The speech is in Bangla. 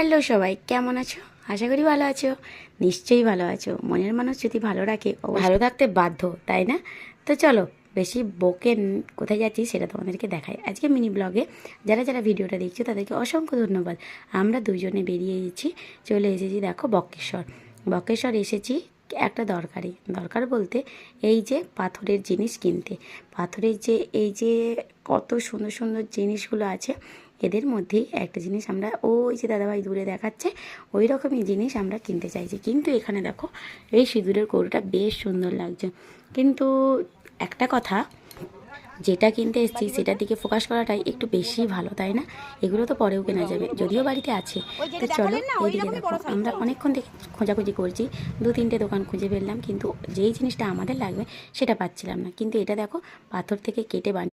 হ্যালো সবাই, কেমন আছো? আশা করি ভালো আছো। নিশ্চয়ই ভালো আছো। মনের মানুষ যদি ভালো রাখে ভালো থাকতে বাধ্য, তাই না? তো চলো, বেশি কোথায় যাচ্ছি সেটা তোমাদেরকে দেখাই আজকে মিনি ব্লগে। যারা যারা ভিডিওটা দেখছো তাদেরকে অসংখ্য ধন্যবাদ। আমরা দুজনে বেরিয়েছি, চলে এসেছি দেখো বক্রেশ্বর। বক্রেশ্বর এসেছি একটা দরকার বলতে এই যে পাথরের জিনিস কিনতে। পাথরের যে এই যে কত সুন্দর সুন্দর জিনিসগুলো আছে, এদের মধ্যেই একটা জিনিস আমরা ওই যে দাদাভাই দূরে দেখাচ্ছে ওই রকমই জিনিস আমরা কিনতে চাইছি। কিন্তু এখানে দেখো এই সিঁদুরের কৌটোটা বেশ সুন্দর লাগছে, কিন্তু একটা কথা, যেটা কিনতে এসেছি সেটার দিকে ফোকাস করাটাই একটু বেশি ভালো, তাই না? এগুলো তো পরেও কেনা যাবে, যদিও বাড়িতে আছে। তো চলো এইদিকে দেখো, আমরা অনেকক্ষণ থেকে খোঁজাখুঁজি করছি, 2-3টে দোকান খুঁজে ফেললাম, কিন্তু যেই জিনিসটা আমাদের লাগবে সেটা পাচ্ছিলাম না। কিন্তু এটা দেখো পাথর থেকে কেটে